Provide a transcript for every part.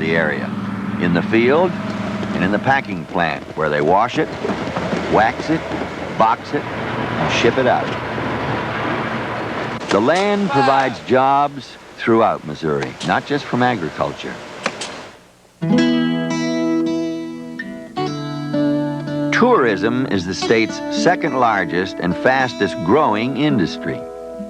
the area, in the field and in the packing plant, where they wash it, wax it, box it, and ship it out. The land provides jobs throughout Missouri, not just from agriculture. Tourism is the state's second largest and fastest growing industry.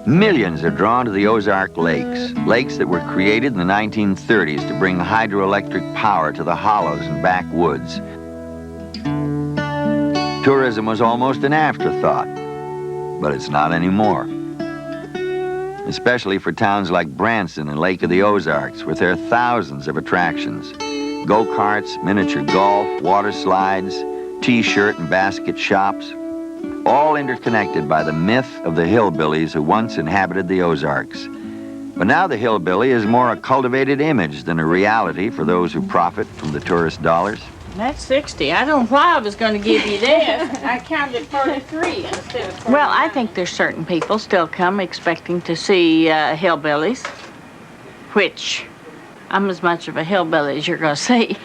Millions are drawn to the Ozark Lakes, lakes that were created in the 1930s to bring hydroelectric power to the hollows and backwoods. Tourism was almost an afterthought, but it's not anymore. Especially for towns like Branson and Lake of the Ozarks, with their thousands of attractions. Go-karts, miniature golf, water slides, T-shirt and basket shops, all interconnected by the myth of the hillbillies who once inhabited the Ozarks. But now the hillbilly is more a cultivated image than a reality for those who profit from the tourist dollars. That's 60. I don't know why I was going to give you that. I counted 33 instead of 49. Well, I think there's certain people still come expecting to see hillbillies, which I'm as much of a hillbilly as you're going to see.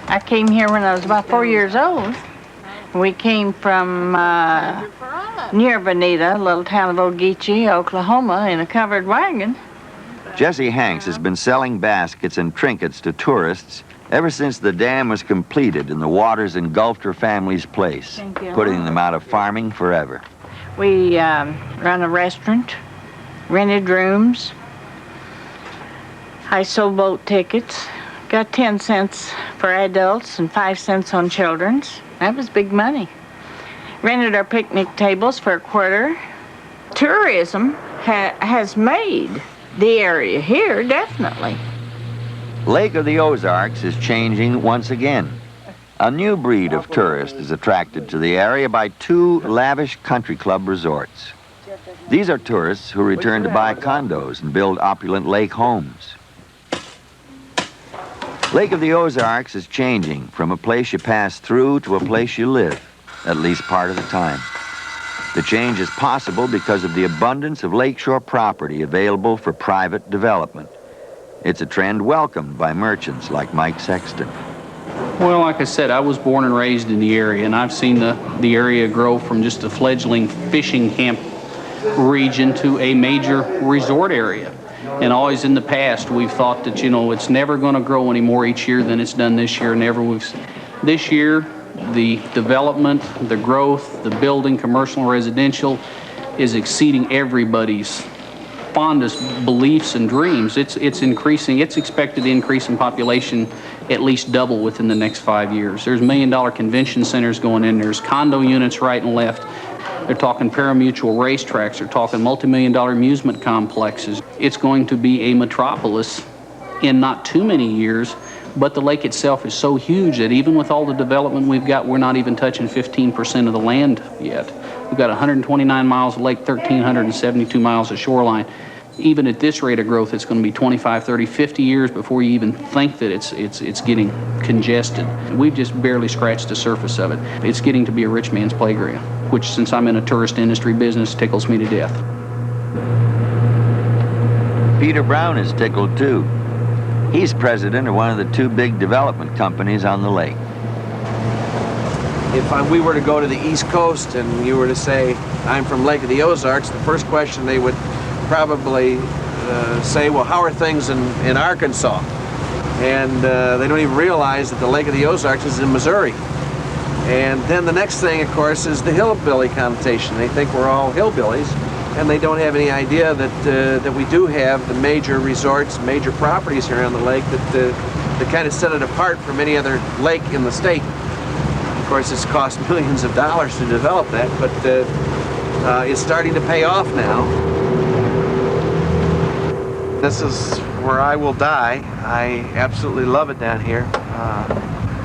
I came here when I was about 4 years old. We came from near Bonita, a little town of Ogeechee, Oklahoma, in a covered wagon. Jesse Hanks has been selling baskets and trinkets to tourists ever since the dam was completed and the waters engulfed her family's place, putting them out of farming forever. We run a restaurant, rented rooms. I sold boat tickets. Got 10 cents for adults and 5 cents on children's. That was big money. Rented our picnic tables for a quarter. Tourism has made the area here, definitely. Lake of the Ozarks is changing once again. A new breed of tourist is attracted to the area by 2 lavish country club resorts. These are tourists who return to buy condos and build opulent lake homes. Lake of the Ozarks is changing from a place you pass through to a place you live, at least part of the time. The change is possible because of the abundance of lakeshore property available for private development. It's a trend welcomed by merchants like Mike Sexton. Well, like I said, I was born and raised in the area, and I've seen the area grow from just a fledgling fishing camp region to a major resort area. And always in the past, we've thought that, you know, it's never going to grow any more each year than it's done this year. This year, the development, the growth, the building, commercial and residential, is exceeding everybody's fondest beliefs and dreams. It's increasing. It's expected to increase in population at least double within the next 5 years. There's $1 million convention centers going in. There's condo units right and left. They're talking parimutuel racetracks. They're talking multi-million-dollar amusement complexes. It's going to be a metropolis in not too many years, but the lake itself is so huge that even with all the development we've got, we're not even touching 15% of the land yet. We've got 129 miles of lake, 1,372 miles of shoreline. Even at this rate of growth, it's going to be 25, 30, 50 years before you even think that it's getting congested. We've just barely scratched the surface of it. It's getting to be a rich man's playground, which, since I'm in a tourist industry business, tickles me to death. Peter Brown is tickled too. He's president of one of the 2 big development companies on the lake. If we were to go to the East Coast and you were to say, I'm from Lake of the Ozarks, the first question they would probably say, well, how are things in Arkansas? And they don't even realize that the Lake of the Ozarks is in Missouri. And then the next thing, of course, is the hillbilly connotation. They think we're all hillbillies, and they don't have any idea that we do have the major resorts, major properties here on the lake that kind of set it apart from any other lake in the state. Of course, it's cost millions of dollars to develop that, but it's starting to pay off now. This is where I will die. I absolutely love it down here.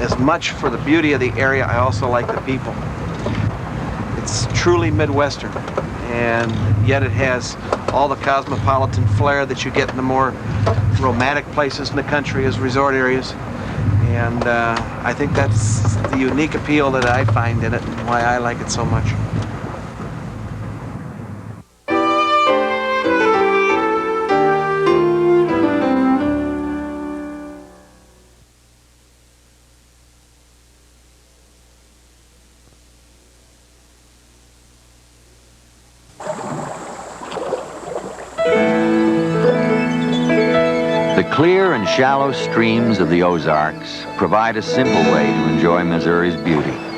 As much for the beauty of the area, I also like the people. It's truly Midwestern, and yet it has all the cosmopolitan flair that you get in the more romantic places in the country as resort areas. And I think that's the unique appeal that I find in it and why I like it so much. clear and shallow streams of the Ozarks provide a simple way to enjoy Missouri's beauty.